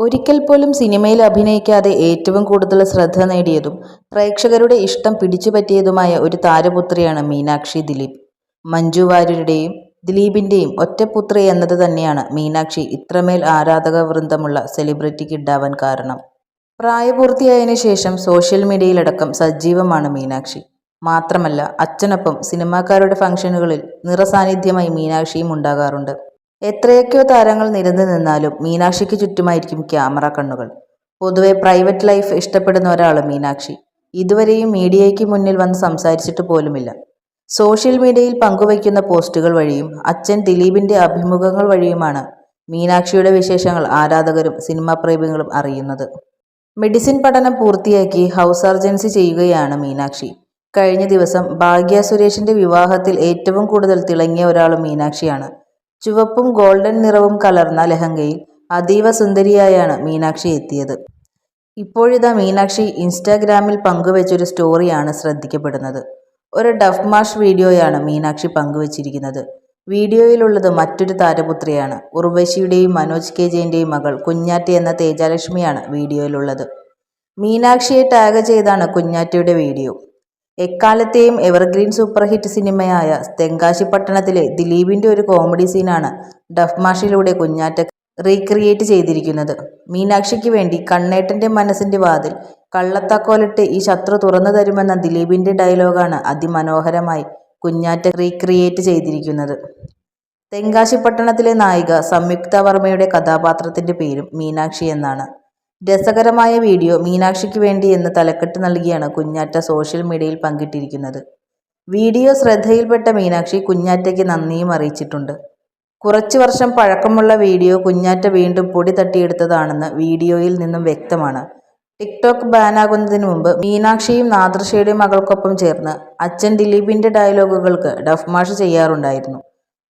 ഒരിക്കൽ പോലും സിനിമയിൽ അഭിനയിക്കാതെ ഏറ്റവും കൂടുതൽ ശ്രദ്ധ നേടിയതും പ്രേക്ഷകരുടെ ഇഷ്ടം പിടിച്ചുപറ്റിയതുമായ ഒരു താരപുത്രിയാണ് മീനാക്ഷി ദിലീപ്. മഞ്ജു വാര്യരുടെയും ദിലീപിന്റെയും ഒറ്റപുത്രി എന്നത് തന്നെയാണ് മീനാക്ഷി ഇത്രമേൽ ആരാധക വൃന്ദമുള്ള സെലിബ്രിറ്റി കിഡാവാൻ കാരണം. പ്രായപൂർത്തിയായതിനു ശേഷം സോഷ്യൽ മീഡിയയിലടക്കം സജീവമാണ് മീനാക്ഷി. മാത്രമല്ല അച്ഛനൊപ്പം സിനിമാക്കാരുടെ ഫംഗ്ഷനുകളിൽ നിറസാന്നിധ്യമായി മീനാക്ഷിയും ഉണ്ടാകാറുണ്ട്. എത്രയൊക്കെയോ താരങ്ങൾ നിരന്നു നിന്നാലും മീനാക്ഷിക്ക് ചുറ്റുമായിരിക്കും ക്യാമറ കണ്ണുകൾ. പൊതുവെ പ്രൈവറ്റ് ലൈഫ് ഇഷ്ടപ്പെടുന്ന ഒരാൾ മീനാക്ഷി. ഇതുവരെയും മീഡിയയ്ക്ക് മുന്നിൽ വന്ന് സംസാരിച്ചിട്ട് പോലുമില്ല. സോഷ്യൽ മീഡിയയിൽ പങ്കുവയ്ക്കുന്ന പോസ്റ്റുകൾ വഴിയും അച്ഛൻ ദിലീപിന്റെ അഭിമുഖങ്ങൾ വഴിയുമാണ് മീനാക്ഷിയുടെ വിശേഷങ്ങൾ ആരാധകരും സിനിമാ പ്രേമികളും അറിയുന്നത്. മെഡിസിൻ പഠനം പൂർത്തിയാക്കി ഹൗസ് സർജൻസി ചെയ്യുകയാണ് മീനാക്ഷി. കഴിഞ്ഞ ദിവസം ഭാഗ്യ സുരേഷിന്റെ വിവാഹത്തിൽ ഏറ്റവും കൂടുതൽ തിളങ്ങിയ ഒരാളും മീനാക്ഷിയാണ്. ചുവപ്പും ഗോൾഡൻ നിറവും കലർന്ന ലെഹങ്കയിൽ അതീവ സുന്ദരിയായാണ് മീനാക്ഷി എത്തിയത്. ഇപ്പോഴിതാ മീനാക്ഷി ഇൻസ്റ്റാഗ്രാമിൽ പങ്കുവച്ചൊരു സ്റ്റോറിയാണ് ശ്രദ്ധിക്കപ്പെടുന്നത്. ഒരു ഡഫ് മാഷ് വീഡിയോയാണ് മീനാക്ഷി പങ്കുവച്ചിരിക്കുന്നത്. വീഡിയോയിലുള്ളത് മറ്റൊരു താരപുത്രിയാണ്. ഉർവശിയുടെയും മനോജ് കെ ജയന്റെയും മകൾ കുഞ്ഞാറ്റ എന്ന തേജലക്ഷ്മിയാണ് വീഡിയോയിലുള്ളത്. മീനാക്ഷിയെ ടാഗ് ചെയ്താണ് കുഞ്ഞാറ്റയുടെ വീഡിയോ. എക്കാലത്തെയും എവർഗ്രീൻ സൂപ്പർ ഹിറ്റ് സിനിമയായ തെങ്കാശിപ്പട്ടണത്തിലെ ദിലീപിന്റെ ഒരു കോമഡി സീനാണ് ഡഫ് മാഷിലൂടെ കുഞ്ഞാറ്റ റീക്രിയേറ്റ് ചെയ്തിരിക്കുന്നത്. മീനാക്ഷിക്ക് വേണ്ടി കണ്ണേട്ടന്റെ മനസ്സിന്റെ വാതിൽ കള്ളത്താക്കോലിട്ട് ഈ ശത്രു തുറന്നു തരുമെന്ന ദിലീപിന്റെ ഡയലോഗാണ് അതിമനോഹരമായി കുഞ്ഞാറ്റ റീക്രിയേറ്റ് ചെയ്തിരിക്കുന്നത്. തെങ്കാശിപ്പട്ടണത്തിലെ നായിക സംയുക്ത വർമ്മയുടെ കഥാപാത്രത്തിന്റെ പേരും മീനാക്ഷി എന്നാണ്. രസകരമായ വീഡിയോ മീനാക്ഷിക്ക് വേണ്ടി എന്ന് തലക്കെട്ട് നൽകിയാണ് കുഞ്ഞാറ്റ സോഷ്യൽ മീഡിയയിൽ പങ്കിട്ടിരിക്കുന്നത്. വീഡിയോ ശ്രദ്ധയിൽപ്പെട്ട മീനാക്ഷി കുഞ്ഞാറ്റയ്ക്ക് നന്ദിയും അറിയിച്ചിട്ടുണ്ട്. കുറച്ചു വർഷം പഴക്കമുള്ള വീഡിയോ കുഞ്ഞാറ്റ വീണ്ടും പൊടി തട്ടിയെടുത്തതാണെന്ന് വീഡിയോയിൽ നിന്നും വ്യക്തമാണ്. ടിക്ടോക്ക് ബാനാകുന്നതിന് മുമ്പ് മീനാക്ഷിയും നാദൃശയുടെ മകൾക്കൊപ്പം ചേർന്ന് അച്ഛൻ ദിലീപിന്റെ ഡയലോഗുകൾക്ക് ഡഫ് മാഷ് ചെയ്യാറുണ്ടായിരുന്നു.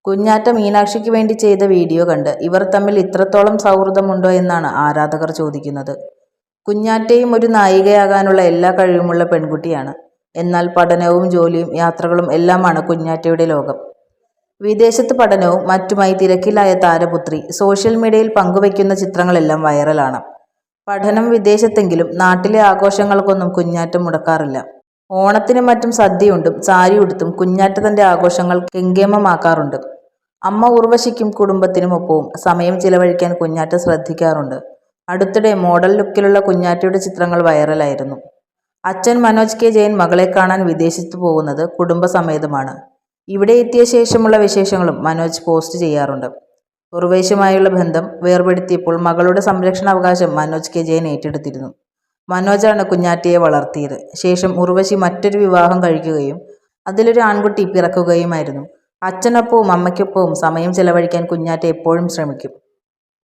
കുഞ്ഞാറ്റ മീനാക്ഷിക്ക് വേണ്ടി ചെയ്ത വീഡിയോ കണ്ട് ഇവർ തമ്മിൽ ഇത്രത്തോളം സൗഹൃദമുണ്ടോ എന്നാണ് ആരാധകർ ചോദിക്കുന്നത്. കുഞ്ഞാറ്റയും ഒരു നായികയാകാനുള്ള എല്ലാ കഴിവുമുള്ള പെൺകുട്ടിയാണ്. എന്നാൽ പഠനവും ജോലിയും യാത്രകളും എല്ലാമാണ് കുഞ്ഞാറ്റയുടെ ലോകം. വിദേശത്ത് പഠനവും മറ്റുമായി തിരക്കിലായ താരപുത്രി സോഷ്യൽ മീഡിയയിൽ പങ്കുവയ്ക്കുന്ന ചിത്രങ്ങളെല്ലാം വൈറലാണ്. പഠനം വിദേശത്തെങ്കിലും നാട്ടിലെ ആഘോഷങ്ങൾക്കൊന്നും കുഞ്ഞാറ്റ മുടക്കാറില്ല. ഓണത്തിനും മറ്റും സദ്യയുണ്ടും സാരി ഉടുത്തും കുഞ്ഞാറ്റ തന്റെ ആഘോഷങ്ങൾ കെങ്കേമമാക്കാറുണ്ട്. അമ്മ ഉർവശിക്കും കുടുംബത്തിനുമൊപ്പവും സമയം ചിലവഴിക്കാൻ കുഞ്ഞാറ്റ ശ്രദ്ധിക്കാറുണ്ട്. അടുത്തിടെ മോഡൽ ലുക്കിലുള്ള കുഞ്ഞാറ്റയുടെ ചിത്രങ്ങൾ വൈറലായിരുന്നു. അച്ഛൻ മനോജ് കെ ജയൻ മകളെ കാണാൻ വിദേശത്ത് പോകുന്നത് കുടുംബസമേതമാണ്. ഇവിടെ എത്തിയ ശേഷമുള്ള വിശേഷങ്ങളും മനോജ് പോസ്റ്റ് ചെയ്യാറുണ്ട്. ഉർവശിയുമായുള്ള ബന്ധം വേർപെടുത്തിയപ്പോൾ മകളുടെ സംരക്ഷണാവകാശം മനോജ് കെ ജയൻ ഏറ്റെടുത്തിരുന്നു. മനോജാണ് കുഞ്ഞാറ്റയെ വളർത്തിയത്. ശേഷം ഉർവശി മറ്റൊരു വിവാഹം കഴിക്കുകയും അതിലൊരു ആൺകുട്ടി പിറക്കുകയുമായിരുന്നു. അച്ഛനൊപ്പവും അമ്മയ്ക്കൊപ്പവും സമയം ചെലവഴിക്കാൻ കുഞ്ഞാറ്റ എപ്പോഴും ശ്രമിക്കും.